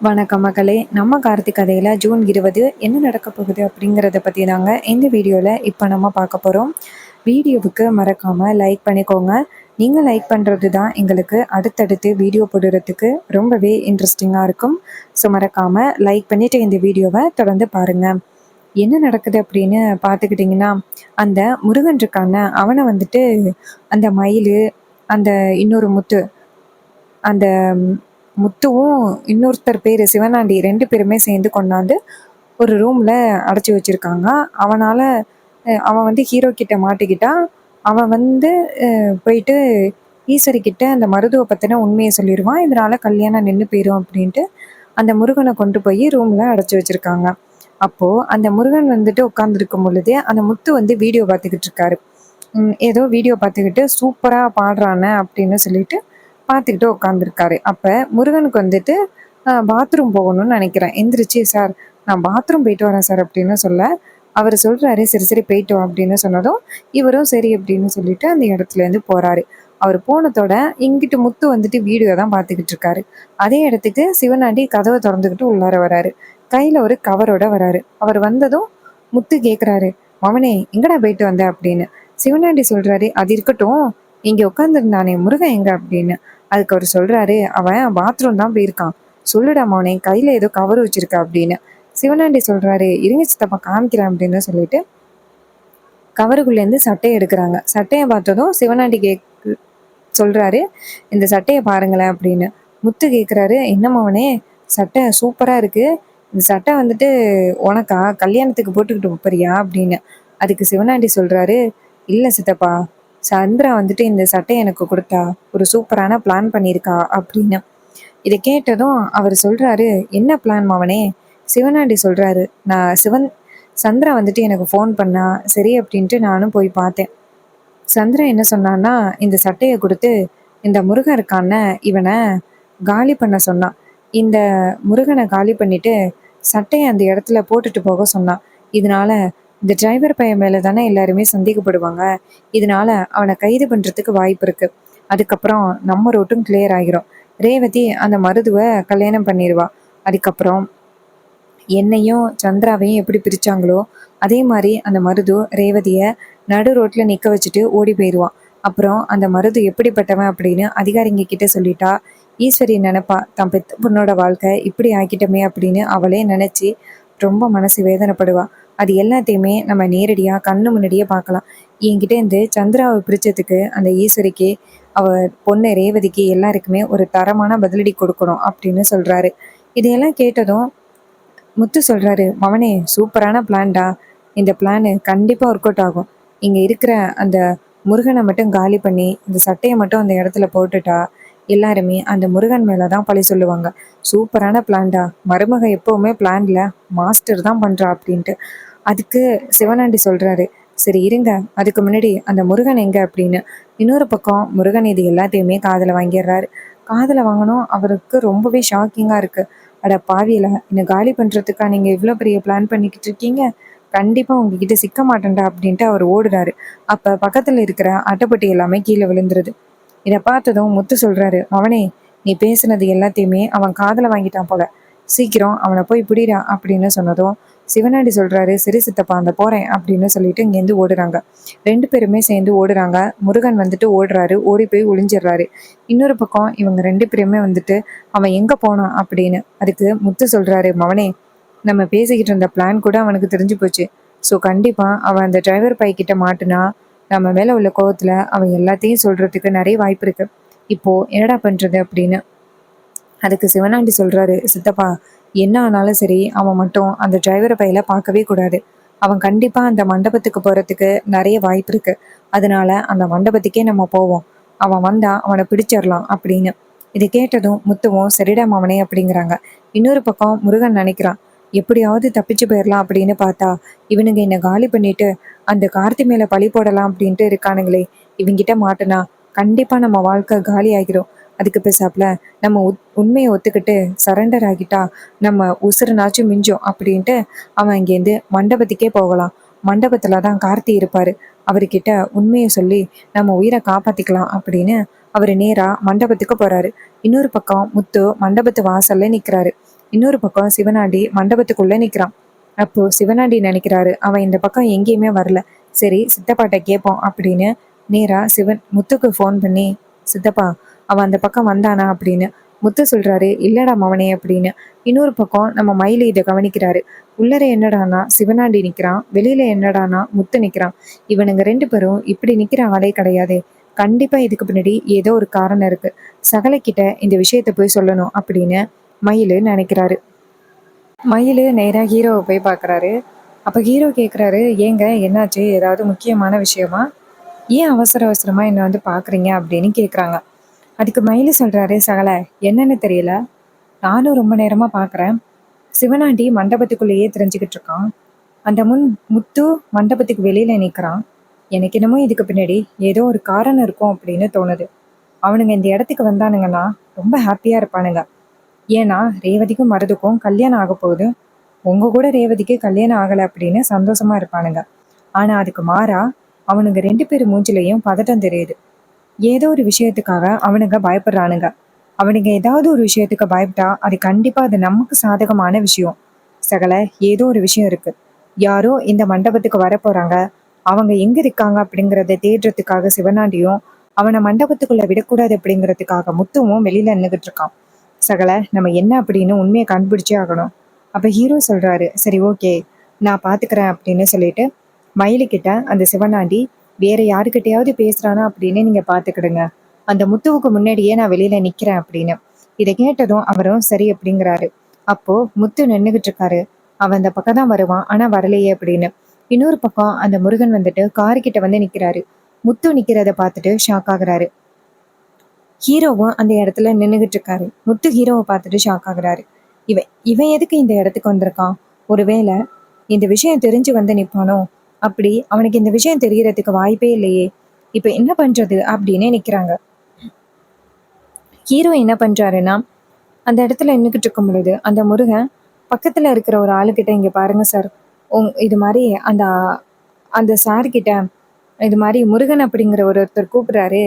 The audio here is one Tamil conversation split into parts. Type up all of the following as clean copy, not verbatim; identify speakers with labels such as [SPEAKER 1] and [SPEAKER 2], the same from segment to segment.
[SPEAKER 1] வணக்கம் மக்களே. நம்ம கார்த்திக் கதையில் ஜூன் 20 என்ன நடக்க போகுது அப்படிங்கிறத பற்றி தாங்க இந்த வீடியோவில் இப்போ நம்ம பார்க்க போகிறோம். வீடியோவுக்கு மறக்காமல் லைக் பண்ணிக்கோங்க. நீங்கள் லைக் பண்ணுறது தான் எங்களுக்கு அடுத்தடுத்து வீடியோ போடுறதுக்கு ரொம்பவே இன்ட்ரெஸ்டிங்காக இருக்கும். ஸோ மறக்காமல் லைக் பண்ணிவிட்டு இந்த வீடியோவை தொடர்ந்து பாருங்கள். என்ன நடக்குது அப்படின்னு பார்த்துக்கிட்டிங்கன்னா, அந்த முருகன் இருக்கான அவனை வந்துட்டு அந்த மயில், அந்த இன்னொரு முத்து, அந்த முத்துவும் இன்னொருத்தர் பேர் சிவனாண்டி 2 பேருமே சேர்ந்து கொண்டாந்து ஒரு ரூமில் அடைச்சி வச்சுருக்காங்க. அவன் வந்து ஹீரோ கிட்ட மாட்டிக்கிட்டான். அவன் வந்து போயிட்டு ஈஸ்வரிக்கிட்ட அந்த மருதுவை பற்றின உண்மையை சொல்லிடுவான். இதனால் கல்யாணம் நின்று போயிடும் அப்படின்ட்டு அந்த முருகனை கொண்டு போய் ரூமில் அடைச்சி வச்சுருக்காங்க. அப்போது அந்த முருகன் வந்துட்டு உட்காந்துருக்கும் பொழுதே அந்த முத்து வந்து வீடியோ பார்த்துக்கிட்டு இருக்காரு. ஏதோ வீடியோ பார்த்துக்கிட்டு சூப்பராக பாடுறானே அப்படின்னு சொல்லிட்டு பார்த்துக்கிட்டு உட்காந்துருக்காரு. அப்போ முருகனுக்கு வந்துட்டு பாத்ரூம் போகணும்னு நினைக்கிறேன். எந்திரிச்சு, சார் நான் பாத்ரூம் போயிட்டு வரேன் சார் அப்படின்னு சொல்ல, அவர் சொல்கிறாரு சரி சரி போயிட்டு வா அப்படின்னு சொன்னதும் இவரும் சரி அப்படின்னு சொல்லிட்டு அந்த இடத்துலேருந்து போகிறாரு. அவர் போனதோட இங்கிட்டு முத்து வந்துட்டு வீடியோ தான் பார்த்துக்கிட்டு இருக்காரு. அதே இடத்துக்கு சிவனாண்டி கதவை திறந்துக்கிட்டு உள்ளார வராரு. கையில் ஒரு கவரோட வராரு. அவர் வந்ததும் முத்து கேட்குறாரு, மவனே எங்கடா போயிட்டு வந்த அப்படின்னு. சிவனாண்டி சொல்கிறாரு, அது இருக்கட்டும், இங்கே உட்காந்துருந்தானே முருகன் எங்க அப்படின்னு. அதுக்கு அவர் சொல்கிறாரு, அவன் பாத்ரூம் தான் போயிருக்கான். சொல்லுடா மவனே, கையில் ஏதோ கவர் வச்சிருக்கா அப்படின்னு. சிவனாண்டி சொல்கிறாரு, இருங்க சித்தப்பா காமிக்கிறேன் அப்படின்னு சொல்லிட்டு கவருக்குள்ளேருந்து சட்டையை எடுக்கிறாங்க. சட்டையை பார்த்ததும் சிவனாண்டி சொல்கிறாரு, இந்த சட்டையை பாருங்களேன் அப்படின்னு. முத்து கேட்குறாரு, என்ன மவனே சட்டை சூப்பராக இருக்குது, இந்த சட்டை வந்துட்டு உனக்கா கல்யாணத்துக்கு போட்டுக்கிட்டு போறியா அப்படின்னு. அதுக்கு சிவனாண்டி சொல்கிறாரு, இல்லை சித்தப்பா, சந்திரா வந்துட்டு இந்த சட்டையை எனக்கு கொடுத்தா, ஒரு சூப்பரான பிளான் பண்ணியிருக்கா அப்படின்னு. இதை கேட்டதும் அவர் சொல்கிறாரு, என்ன பிளான் மவனே? சிவனாண்டி சொல்கிறாரு, சந்திரா வந்துட்டு எனக்கு ஃபோன் பண்ணா, சரி அப்படின்ட்டு நானும் போய் பார்த்தேன். சந்திரா என்ன சொன்னான்னா, இந்த சட்டையை கொடுத்து இந்த முருகன் இருக்கான இவனை காலி பண்ண சொன்னான். இந்த முருகனை காலி பண்ணிட்டு சட்டையை அந்த இடத்துல போட்டுட்டு போக சொன்னான். இதனால இந்த டிரைவர் பையன் மேலே தானே எல்லாருமே சந்தேகப்படுவாங்க. இதனால அவனை கைது பண்ணுறதுக்கு வாய்ப்பு இருக்குது. அதுக்கப்புறம் நம்ம ரோட்டும் கிளியர் ஆகிரும். ரேவதி அந்த மருதுவை கல்யாணம் பண்ணிடுவா. அதுக்கப்புறம் என்னையும் சந்திராவையும் எப்படி பிரித்தாங்களோ அதே மாதிரி அந்த மருது ரேவதியை நடு ரோட்டில் நிற்க வச்சுட்டு ஓடி போயிடுவான். அப்புறம் அந்த மருது எப்படிப்பட்டவன் அப்படின்னு அதிகாரிங்க கிட்ட சொல்லிட்டா, ஈஸ்வரி நினைப்பா தன் பெத்த பொண்ணோட வாழ்க்கை இப்படி ஆக்கிட்டமே அப்படின்னு அவளே நினச்சி ரொம்ப மனசு வேதனைப்படுவா. அது எல்லாத்தையுமே நம்ம நேரடியாக கண்ணு முன்னாடியே பார்க்கலாம். என்கிட்ட இருந்து சந்திராவை பிரித்ததுக்கு அந்த ஈஸ்வரிக்கு, அவ பொண்ணு ரேவதிக்கு எல்லாருக்குமே ஒரு தரமான பதிலடி கொடுக்கணும் அப்படின்னு சொல்கிறாரு. இதையெல்லாம் கேட்டதும் முத்து சொல்கிறாரு, மவனே சூப்பரான பிளான்டா, இந்த பிளானு கண்டிப்பாக ஒர்க் அவுட் ஆகும். இங்கே இருக்கிற அந்த முருகனை மட்டும் காலி பண்ணி இந்த சட்டையை மட்டும் அந்த இடத்துல போட்டுட்டா எல்லாருமே அந்த முருகன் மேலே தான் பழி சொல்லுவாங்க. சூப்பரான பிளான்டா, மருமக எப்போவுமே பிளான்ல மாஸ்டர் தான் பண்ணுறா அப்படின்ட்டு. அதுக்கு சிவனாண்டி சொல்கிறாரு, சரி இருங்க, அதுக்கு முன்னாடி அந்த முருகன் எங்கே அப்படின்னு. இன்னொரு பக்கம் முருகன் இது எல்லாத்தையுமே காதில் வாங்கிடுறாரு. காதில் வாங்கணும் அவருக்கு ரொம்பவே ஷாக்கிங்காக இருக்குது. அட பாவியில என்னை காலி பண்ணுறதுக்கா நீங்கள் இவ்வளோ பெரிய பிளான் பண்ணிக்கிட்டு இருக்கீங்க, கண்டிப்பாக உங்ககிட்ட சிக்க மாட்டேன்டா அப்படின்ட்டு அவர் ஓடுறாரு. அப்போ பக்கத்தில் இருக்கிற அட்டைப்பட்டி எல்லாமே கீழே விழுந்துருது. இதை பார்த்ததும் முத்து சொல்கிறாரு, அவனே நீ பேசுனது எல்லாத்தையுமே அவன் காதில் வாங்கிட்டான் போல, சீக்கிரம் அவனை போய் பிடிடா அப்படின்னு சொன்னதும் சிவனாண்டி சொல்கிறாரு, சரி சித்தப்பா அந்த போகிறேன் அப்படின்னு சொல்லிட்டு இங்கேருந்து ஓடுறாங்க. 2 பேருமே சேர்ந்து ஓடுறாங்க. முருகன் வந்துட்டு ஓடுறாரு, ஓடி போய் ஒளிஞ்சிடுறாரு. இன்னொரு பக்கம் இவங்க 2 பேருமே வந்துட்டு அவன் எங்கே போனான் அப்படின்னு. அதுக்கு முத்து சொல்கிறாரு, மவனே நம்ம பேசிக்கிட்டு இருந்த பிளான் கூட அவனுக்கு தெரிஞ்சு போச்சு. ஸோ கண்டிப்பாக அவன் அந்த டிரைவர் பைக்கிட்ட மாட்டுனா நம்ம மேலே உள்ள கோவத்தில் அவன் எல்லாத்தையும் சொல்கிறதுக்கு நிறைய வாய்ப்பு இருக்குது. இப்போது என்னடா பண்ணுறது அப்படின்னு. அதுக்கு சிவனாண்டி சொல்கிறாரு, சித்தப்பா என்ன ஆனாலும் சரி அவன் மட்டும் அந்த டிரைவரை பையில பார்க்கவே கூடாது. அவன் கண்டிப்பாக அந்த மண்டபத்துக்கு போகிறதுக்கு நிறைய வாய்ப்பு இருக்குது. அதனால அந்த மண்டபத்துக்கே நம்ம போவோம். அவன் வந்தால் அவனை பிடிச்சிடலாம் அப்படின்னு. இதை கேட்டதும் முத்துவும் சரிடா அவனே அப்படிங்கிறாங்க. இன்னொரு பக்கம் முருகன் நினைக்கிறான், எப்படியாவது தப்பிச்சு போயிடலாம் அப்படின்னு பார்த்தா இவனுங்க என்னை காலி பண்ணிட்டு அந்த கார்த்தி மேலே பழி போடலாம் அப்படின்ட்டு இருக்கானுங்களே, இவங்கிட்ட மாட்டினா கண்டிப்பாக நம்ம வாழ்க்கை காலி ஆகிரும். அதுக்கு பேசாப்புல நம்ம உண்மையை ஒத்துக்கிட்டு சரண்டர் ஆகிட்டா நம்ம உசுறுனாச்சும் மிஞ்சும் அப்படின்ட்டு அவன் இங்கேருந்து மண்டபத்துக்கே போகலாம். மண்டபத்தில் தான் கார்த்தி இருப்பார். அவர்கிட்ட உண்மையை சொல்லி நம்ம உயிரை காப்பாற்றிக்கலாம் அப்படின்னு அவர் நேராக மண்டபத்துக்கு போகிறாரு. இன்னொரு பக்கம் முத்து மண்டபத்து வாசல்ல நிற்கிறாரு. இன்னொரு பக்கம் சிவனாண்டி மண்டபத்துக்குள்ள நிக்கிறான். அப்போ சிவனாண்டி நினைக்கிறாரு அவன் இந்த பக்கம் எங்கேயுமே வரல. சரி சித்தப்பாட்ட கேட்போம் அப்படின்னு நேரா முத்துக்கு ஃபோன் பண்ணி, சித்தப்பா அவன் அந்த பக்கம் வந்தானா அப்படின்னு. முத்து சொல்றாரு, இல்லடா மவனே அப்படின்னு. இன்னொரு பக்கம் நம்ம மயிலு இதை கவனிக்கிறாரு. உள்ளர என்னடானா சிவனாண்டி நிக்கிறான், வெளியில என்னடானா முத்து நிக்கிறான். இவனுங்க 2 பேரும் இப்படி நிக்கிற ஆளே கிடையாது. கண்டிப்பா இதுக்கு பின்னாடி ஏதோ ஒரு காரணம் இருக்கு. சகலைக்கிட்ட இந்த விஷயத்த போய் சொல்லணும் அப்படின்னு மயிலு நினைக்கிறாரு. மயிலு நேரா ஹீரோவை போய் பார்க்குறாரு. அப்போ ஹீரோ கேட்குறாரு, ஏங்க என்னாச்சு, ஏதாவது முக்கியமான விஷயமா, ஏன் அவசர அவசரமா என்னை வந்து பார்க்குறீங்க அப்படின்னு கேட்குறாங்க. அதுக்கு மயிலு சொல்றாரு, சகல என்னன்னு தெரியல, நானும் ரொம்ப நேரமா பார்க்குறேன். சிவனாண்டி மண்டபத்துக்குள்ளேயே தெரிஞ்சுக்கிட்டு இருக்கான். அந்த முத்து மண்டபத்துக்கு வெளியில நிற்கிறான். எனக்கு என்னமோ இதுக்கு பின்னாடி ஏதோ ஒரு காரணம் இருக்கும் அப்படின்னு தோணுது. அவனுங்க இந்த இடத்துக்கு வந்தானுங்கன்னா ரொம்ப ஹாப்பியா இருப்பானுங்க. ஏன்னா ரேவதிக்கும் மருதுக்கும் கல்யாணம் ஆக போகுது. உங்க கூட ரேவதிக்கு கல்யாணம் ஆகலை அப்படின்னு சந்தோஷமா இருப்பானுங்க. ஆனா அதுக்கு மாறா அவனுங்க 2 பேர் மூஞ்சிலையும் பதட்டம் தெரியுது. ஏதோ ஒரு விஷயத்துக்காக அவனுங்க பயப்படுறானுங்க. அவனுங்க ஏதாவது ஒரு விஷயத்துக்கு பயப்பட்டா அது கண்டிப்பா அது நமக்கு சாதகமான விஷயம். சகல ஏதோ ஒரு விஷயம் இருக்கு. யாரோ இந்த மண்டபத்துக்கு வர போறாங்க. அவங்க எங்க இருக்காங்க அப்படிங்கறத தேடுறதுக்காக சிவனாண்டியும், அவனை மண்டபத்துக்குள்ள விடக்கூடாது அப்படிங்கிறதுக்காக முத்துவும் வெளியில நின்றுகிட்டு இருக்கான். சகல நம்ம என்ன அப்படின்னு உண்மையை கண்டுபிடிச்சே ஆகணும். அப்ப ஹீரோ சொல்றாரு, சரி ஓகே நான் பாத்துக்கிறேன் அப்படின்னு சொல்லிட்டு மயிலுக்கிட்ட அந்த சிவனாண்டி வேற யாருக்கிட்டையாவது பேசுறானா அப்படின்னு நீங்க பாத்துக்கிடுங்க. அந்த முத்துவுக்கு முன்னாடியே நான் வெளியில நிக்கிறேன் அப்படின்னு. இதை கேட்டதும் அவரும் சரி அப்படிங்கிறாரு. அப்போ முத்து நின்றுகிட்டு இருக்காரு. அவன் அந்த பக்கம் தான் வருவான் ஆனா வரலையே அப்படின்னு. இன்னொரு பக்கம் அந்த முருகன் வந்துட்டு காரு கிட்ட வந்து நிக்கிறாரு. முத்து நிக்கிறத பார்த்துட்டு ஷாக் ஆகுறாரு. ஹீரோவும் அந்த இடத்துல நின்றுகிட்டு இருக்காரு. முத்து ஹீரோவை பார்த்துட்டு ஷாக் ஆகுறாரு. இவன் இவன் எதுக்கு இந்த இடத்துக்கு வந்திருக்கான்? ஒருவேளை இந்த விஷயம் தெரிஞ்சு வந்து நிப்பானோ? அப்படி அவனுக்கு இந்த விஷயம் தெரியறதுக்கு வாய்ப்பே இல்லையே. இப்ப என்ன பண்றது அப்படின்னு நிக்கிறாங்க. ஹீரோ என்ன பண்றாருன்னா, அந்த இடத்துல நின்றுக்கிட்டு இருக்கும் பொழுது அந்த முருகன் பக்கத்துல இருக்கிற ஒரு ஆளுகிட்ட, இங்க பாருங்க சார், இது மாதிரி அந்த அந்த சார் கிட்ட இது மாதிரி முருகன் அப்படிங்கிற ஒருத்தர் கூப்பிடுறாரு,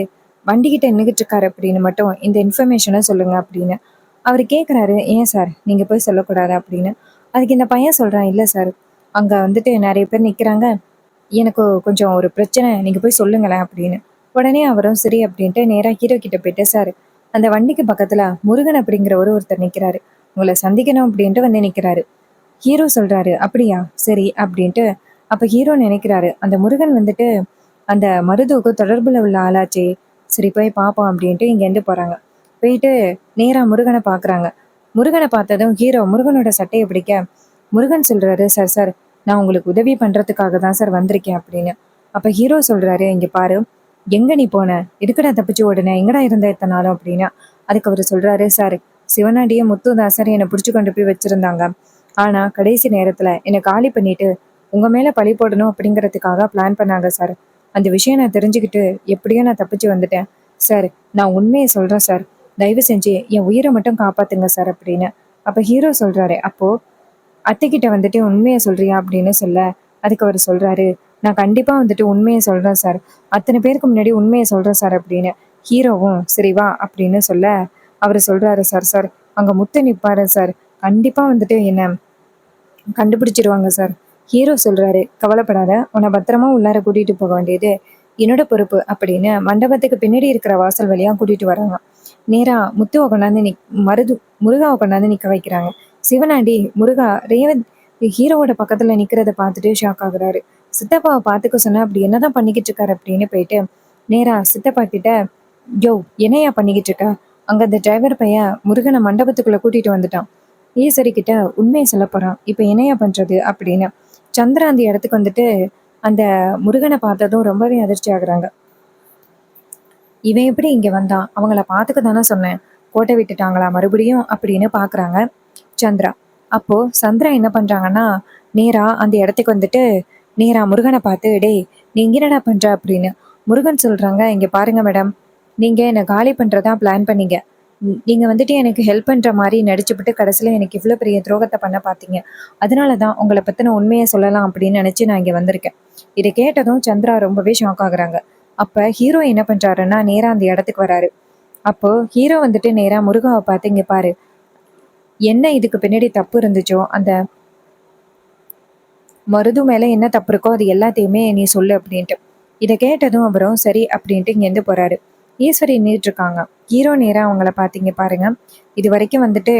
[SPEAKER 1] வண்டிகிட்ட நின்றுகிட்டு இருக்காரு அப்படின்னு மட்டும் இந்த இன்ஃபர்மேஷனை சொல்லுங்க அப்படின்னு. அவர் கேட்குறாரு, ஏன் சார் நீங்க போய் சொல்லக்கூடாது அப்படின்னு. அதுக்கு இந்த பையன் சொல்றான், இல்லை சார் அங்க வந்துட்டு நிறைய பேர் நிக்கிறாங்க, எனக்கு கொஞ்சம் ஒரு பிரச்சனை, நீங்க போய் சொல்லுங்களேன் அப்படின்னு. உடனே அவரும் சரி அப்படின்ட்டு நேரா ஹீரோ கிட்ட போயிட்டு, சார் அந்த வண்டிக்கு பக்கத்துல முருகன் அப்படிங்கிற ஒருத்தர் நிக்கிறாரு, உங்களை சந்திக்கணும் அப்படின்ட்டு வந்து நிக்கிறாரு. ஹீரோ சொல்றாரு, அப்படியா சரி அப்படின்ட்டு. அப்ப ஹீரோ நினைக்கிறாரு, அந்த முருகன் வந்துட்டு அந்த மருதுவுக்கு தொடர்புல உள்ள ஆளாச்சே, சரி போய் பார்ப்போம் அப்படின்ட்டு இங்கேருந்து போறாங்க. போயிட்டு நேரா முருகனை பார்க்குறாங்க. முருகனை பார்த்ததும் ஹீரோ முருகனோட சட்டையை பிடிக்க, முருகன் சொல்றாரு, சார் சார் நான் உங்களுக்கு உதவி பண்றதுக்காக தான் சார் வந்திருக்கேன் அப்படின்னு. அப்ப ஹீரோ சொல்றாரு, இங்க பாரு, எங்க நீ போன, எதுக்குடா தப்பிச்சு ஓடுன, எங்கடா இருந்த இத்தனை நாளும் அப்படின்னா. அதுக்கு அவர் சொல்றாரு, சார் சிவனாண்டிய முத்துதாசர் என்னை பிடிச்சு கொண்டு போய் வச்சிருந்தாங்க. ஆனா கடைசி நேரத்துல என்னை காலி பண்ணிட்டு உங்க மேல பழி போடணும் அப்படிங்கிறதுக்காக பிளான் பண்ணாங்க சார். அந்த விஷயம் நான் தெரிஞ்சுக்கிட்டு எப்படியோ நான் தப்பிச்சு வந்துட்டேன் சார். நான் உண்மையை சொல்றேன் சார், தயவு செஞ்சு என் உயிரை மட்டும் காப்பாத்துங்க சார் அப்படின்னு. அப்ப ஹீரோ சொல்றாரு, அப்போ அத்தைக்கிட்ட வந்துட்டு உண்மையை சொல்றியா அப்படின்னு சொல்ல, அதுக்கு அவர் சொல்றாரு, நான் கண்டிப்பா வந்துட்டு உண்மையை சொல்றேன் சார், அத்தனை பேருக்கு முன்னாடி உண்மையை சொல்றேன் சார் அப்படின்னு. ஹீரோவும் சரி வா அப்படின்னு சொல்ல, அவர் சொல்றாரு, சார் சார் அங்க முத்து நிப்பாரு சார், கண்டிப்பா வந்துட்டு என்ன கண்டுபிடிச்சிருவாங்க சார். ஹீரோ சொல்றாரு, கவலைப்படாத, உன்னை பத்திரமா உள்ளார கூட்டிட்டு போக வேண்டியது என்னோட பொறுப்பு அப்படின்னு மண்டபத்துக்கு பின்னாடி இருக்கிற வாசல் வழியா கூட்டிட்டு வராங்க. நேரா முத்துவை கொண்டாந்து முருகாவை கொண்டாந்து நிக்க வைக்கிறாங்க. சிவனாண்டி முருகா ஹீரோவோட பக்கத்துல நிக்கிறத பார்த்துட்டு ஷாக் ஆகுறாரு. சித்தப்பாவை பார்த்துக்க சொன்ன, அப்படி என்னதான் பண்ணிக்கிட்டு இருக்காரு அப்படின்னு போயிட்டு நேரா சித்தப்பா கிட்ட, யோ என்னையா பண்ணிக்கிட்டு இருக்க, அங்க அந்த டிரைவர் பையன் முருகனை மண்டபத்துக்குள்ள கூட்டிட்டு வந்துட்டான், ஈஸ்வரி கிட்ட உண்மையை சொல்ல போறான், இப்ப என்னையா பண்றது அப்படின்னு. சந்திரா அந்த இடத்துக்கு வந்துட்டு அந்த முருகனை பார்த்ததும் ரொம்பவே அதிர்ச்சி ஆகுறாங்க. இவன் எப்படி இங்க வந்தான், அவங்கள பார்த்துக்க தானே சொன்னேன், கோட்டை விட்டுட்டாங்களா மறுபடியும் அப்படின்னு பாக்குறாங்க சந்திரா. அப்போ சந்திரா என்ன பண்றாங்கன்னா, நேரா அந்த இடத்துக்கு வந்துட்டு நேரா முருகனை பார்த்து, டேய் நீ இங்க என்னடா பண்ற அப்படின்னு. முருகன் சொல்றாங்க, இங்க பாருங்க மேடம், நீங்க என்னை காலி பண்றதா பிளான் பண்ணீங்க. நீங்க வந்துட்டு எனக்கு ஹெல்ப் பண்ற மாதிரி நடிச்சுப்பிட்டு கடைசியில எனக்கு இவ்வளவு பெரிய துரோகத்தை பண்ண பார்த்தீங்க. அதனாலதான் உங்களை பத்தின உண்மையை சொல்லலாம் அப்படின்னு நினைச்சு நான் இங்க வந்திருக்கேன். இதை கேட்டதும் சந்திரா ரொம்பவே ஷாக் ஆகுறாங்க. அப்ப ஹீரோ என்ன பண்றாருன்னா, நேரா அந்த இடத்துக்கு வராரு. அப்போ ஹீரோ வந்துட்டு நேரா முருகாவை பார்த்து, இங்க பாரு, என்ன இதுக்கு பின்னாடி தப்பு இருந்துச்சோ, அந்த மருது மேல என்ன தப்பு இருக்கோ அது எல்லாத்தையுமே நீ சொல்லு அப்படின்ட்டு. இத கேட்டதும் அவரும் சரி அப்படின்ட்டு இங்கேருந்து போறாரு. ஈஸ்வரி நின்னுட்டுருக்காங்க. ஹீரோ நேரா அவங்கள பார்த்தீங்க பாருங்க. இதுவரைக்கும் வந்துட்டு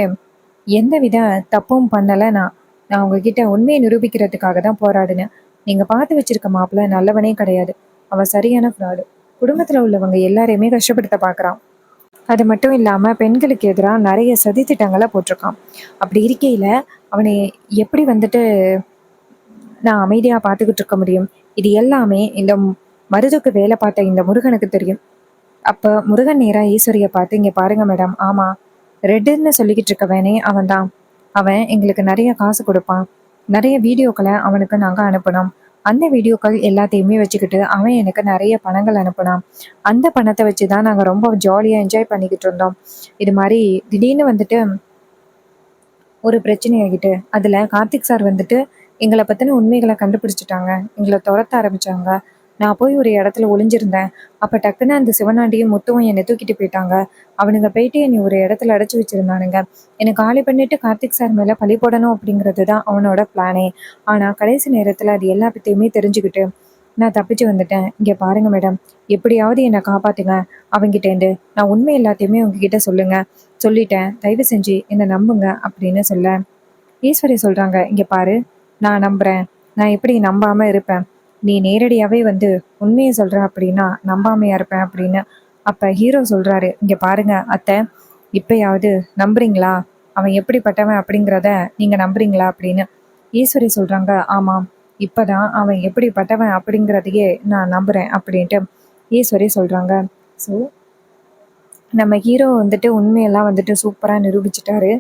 [SPEAKER 1] எந்தவித தப்பும் பண்ணல நான். நான் உங்ககிட்ட உண்மைய நிரூபிக்கிறதுக்காக தான் போராடினேன். நீங்க பார்த்து வச்சிருக்க மாப்பிள நல்லவனே கிடையாது. அவன் சரியான ஃப்ராடு. குடும்பத்துல உள்ளவங்க எல்லாரையுமே கஷ்டப்படுத்த பார்க்குறான். அது மட்டும் இல்லாம பெண்களுக்கு எதிரா நெறைய சதி திட்டங்கள போட்டிருக்கான். அப்படி இருக்கையில அவனை எப்படி வந்துட்டு நான் அமைதியா பார்த்துக்கிட்டு இருக்க முடியும்? இது எல்லாமே இந்த மருதுக்கு வேலை பார்த்த இந்த முருகனுக்கு தெரியும். அப்ப முருகன் நேரா ஈஸ்வரிய பார்த்து, "இங்க பாருங்க மேடம், ஆமா, ரெட்டுன்னு சொல்லிக்கிட்டு இருக்கவனே அவன்தான். அவன் எங்களுக்கு நெறைய காசு குடுப்பான். நெறைய வீடியோக்கள அவனுக்கு நாங்க அனுப்புனோம். அந்த வீடியோக்கள் எல்லாத்தையுமே வச்சுக்கிட்டு அவன் எனக்கு நெறைய பணங்கள் அனுப்புனான். அந்த பணத்த வச்சு தான் நாங்க ரொம்ப ஜாலியா என்ஜாய் பண்ணிக்கிட்டு இருந்தோம். இது மாரி திடீர்னு வந்துட்டு ஒரு பிரச்சனை ஆகிட்டு, அதுல கார்த்திக் சார் வந்துட்டு எங்கள பத்தின உண்மைகள கண்டுபிடிச்சுட்டாங்க. எங்கள தொரத்த ஆரம்பிச்சாங்க. நான் போய் ஒரு இடத்துல ஒளிஞ்சிருந்தேன். அப்ப டக்குன்னு அந்த சிவனாண்டியும், முத்துவும் என்னை தூக்கிட்டு போயிட்டாங்க. அவனுங்க போயிட்டு என்னை ஒரு இடத்துல அடைச்சு வச்சிருந்தானுங்க. என்ன காலி பண்ணிட்டு கார்த்திக் சார் மேல பழி போடணும் அப்படிங்கிறது தான் அவனோட பிளானே. ஆனா கடைசி நேரத்துல அது எல்லா பத்தியுமே தெரிஞ்சுக்கிட்டு நான் தப்பிச்சு வந்துட்டேன். இங்க பாருங்க மேடம், எப்படியாவது என்ன காப்பாத்துங்க. அவன்கிட்டேருந்து நான் உண்மை எல்லாத்தையுமே உங்ககிட்ட சொல்லிட்டேன். தயவு செஞ்சு என்ன நம்புங்க அப்படின்னு சொல்ல, ஈஸ்வரி சொல்றாங்க, இங்க பாரு, நான் நம்புறேன். நான் எப்படி நம்பாம இருப்பேன்? நீ நேரடியாவே வந்து உண்மைய சொல்ற அப்படின்னா நம்பாமையா இருப்பேன் அப்படின்னு. அப்ப ஹீரோ சொல்றாரு, இங்க பாருங்க அத்தை, இப்பயாவது நம்புறீங்களா? அவன் எப்படிப்பட்டவன் அப்படிங்கிறத நீங்க நம்புறீங்களா அப்படின்னு. ஈஸ்வரி சொல்றாங்க, ஆமாம், இப்பதான் அவன் எப்படிப்பட்டவன் அப்படிங்கிறதையே நான் நம்புறேன் அப்படின்ட்டு ஈஸ்வரி சொல்றாங்க. ஸோ நம்ம ஹீரோ வந்துட்டு உண்மையெல்லாம் வந்துட்டு சூப்பரா நிரூபிச்சுட்டாரு.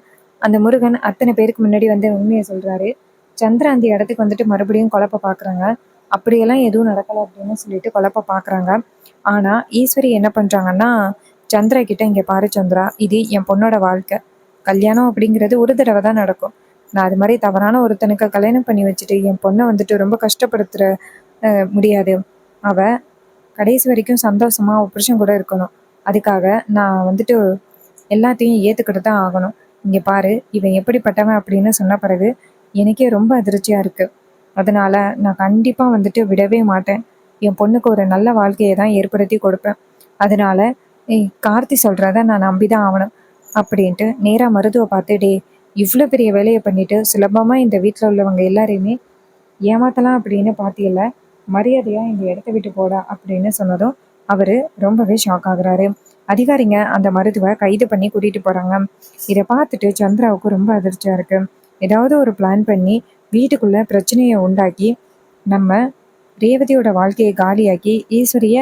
[SPEAKER 1] அந்த முருகன் அத்தனை பேருக்கு முன்னாடி வந்து உண்மைய சொல்றாரு. சந்திரா அந்த இடத்துக்கு வந்துட்டு மறுபடியும் குழப்ப பார்க்குறாங்க. அப்படியெல்லாம் எதுவும் நடக்கல அப்படின்னு சொல்லிட்டு குழப்ப பார்க்குறாங்க. ஆனா ஈஸ்வரி என்ன பண்றாங்கன்னா, சந்திரா கிட்ட இங்க பாரு சந்திரா, இது என் பொண்ணோட வாழ்க்கை. கல்யாணம் அப்படிங்கிறது ஒரு தடவை தான் நடக்கும். நான் அது மாதிரி தவறான ஒருத்தனுக்கு கல்யாணம் பண்ணி வச்சுட்டு என் பொண்ணை வந்துட்டு ரொம்ப கஷ்டப்படுத்துற முடியாது. அவ கடைசி வரைக்கும் சந்தோஷமா அவ புருஷன் கூட இருக்கணும். அதுக்காக நான் வந்துட்டு எல்லாத்தையும் ஏத்துக்கிட்டு தான் ஆகணும். இங்க பாரு, இவன் எப்படிப்பட்டவன் அப்படின்னு சொன்ன பிறகு எனக்கே ரொம்ப அதிர்ச்சியா இருக்கு. அதனால நான் கண்டிப்பா வந்துட்டு விடவே மாட்டேன். என் பொண்ணுக்கு ஒரு நல்ல வாழ்க்கையை தான் ஏற்படுத்தி கொடுப்பேன். அதனால கார்த்தி சொல்றத நான் நம்பிதான் ஆகணும் அப்படின்ட்டு நேரா மருதுவை பார்த்து, டே, இவ்வளோ பெரிய வேலையை பண்ணிட்டு சுலபமா இந்த வீட்டில் உள்ளவங்க எல்லாரையுமே ஏமாத்தலாம் அப்படின்னு பாத்தியல்ல, மரியாதையா இந்த இடத்த விட்டு போடா அப்படின்னு சொன்னதும் அவரு ரொம்பவே ஷாக் ஆகுறாரு. அதிகாரிங்க அந்த மருதுவை கைது பண்ணி கூட்டிட்டு போறாங்க. இதை பார்த்துட்டு சந்திராவுக்கு ரொம்ப அதிர்ச்சியா இருக்கு. ஏதாவது ஒரு பிளான் பண்ணி வீட்டுக்குள்ள பிரச்சனையை உண்டாக்கி நம்ம ரேவதியோட வாழ்க்கையை காலியாக்கி ஈஸ்வரிய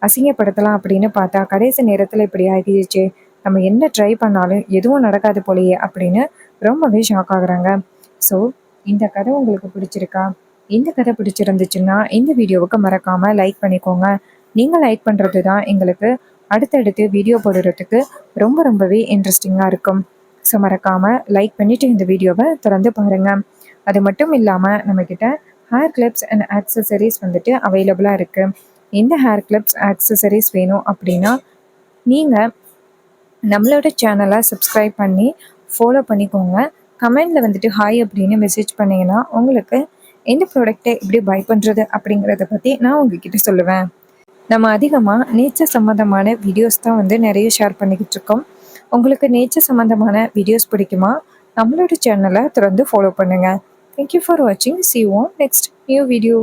[SPEAKER 1] அசிங்கப்படுத்தலாம் அப்படின்னு பார்த்தா கடைசி நேரத்துல இப்படி ஆகிடுச்சு. நம்ம என்ன ட்ரை பண்ணாலும் எதுவும் நடக்காது போலயே அப்படின்னு ரொம்பவே ஷாக் ஆகுறாங்க. ஸோ இந்த கதை உங்களுக்கு பிடிச்சிருக்கா? இந்த கதை பிடிச்சிருந்துச்சுன்னா இந்த வீடியோவுக்கு மறக்காம லைக் பண்ணிக்கோங்க. நீங்க லைக் பண்றது தான் எங்களுக்கு அடுத்தடுத்து வீடியோ போடுறதுக்கு ரொம்பவே இன்ட்ரெஸ்டிங்காக இருக்கும். ஸோ மறக்காம லைக் பண்ணிட்டு இந்த வீடியோவை தொடர்ந்து பாருங்க. அது மட்டும் இல்லாமல் நம்மக்கிட்ட ஹேர் கிளிப்ஸ் அண்ட் ஆக்சசரிஸ் வந்துட்டு அவைலபிளாக இருக்குது. இந்த ஹேர் கிளிப்ஸ் ஆக்சசரிஸ் வேணும் அப்படின்னா நீங்கள் நம்மளோட சேனலை சப்ஸ்கிரைப் பண்ணி ஃபாலோ பண்ணிக்கோங்க. கமெண்டில் வந்துட்டு ஹாய் அப்படின்னு மெசேஜ் பண்ணிங்கன்னா உங்களுக்கு எந்த ப்ராடக்டை எப்படி பை பண்ணுறது அப்படிங்கிறத பற்றி நான் உங்ககிட்ட சொல்லுவேன். நம்ம அதிகமாக நேச்சர் சம்மந்தமான வீடியோஸ் தான் வந்து நிறைய ஷேர் பண்ணிக்கிட்டு இருக்கோம். உங்களுக்கு நேச்சர் சம்மந்தமான வீடியோஸ் பிடிக்குமா? நம்மளோட சேனலை தொடர்ந்து ஃபாலோ பண்ணுங்கள். தேங்க்யூ ஃபார் வாட்சிங். See you on next new video.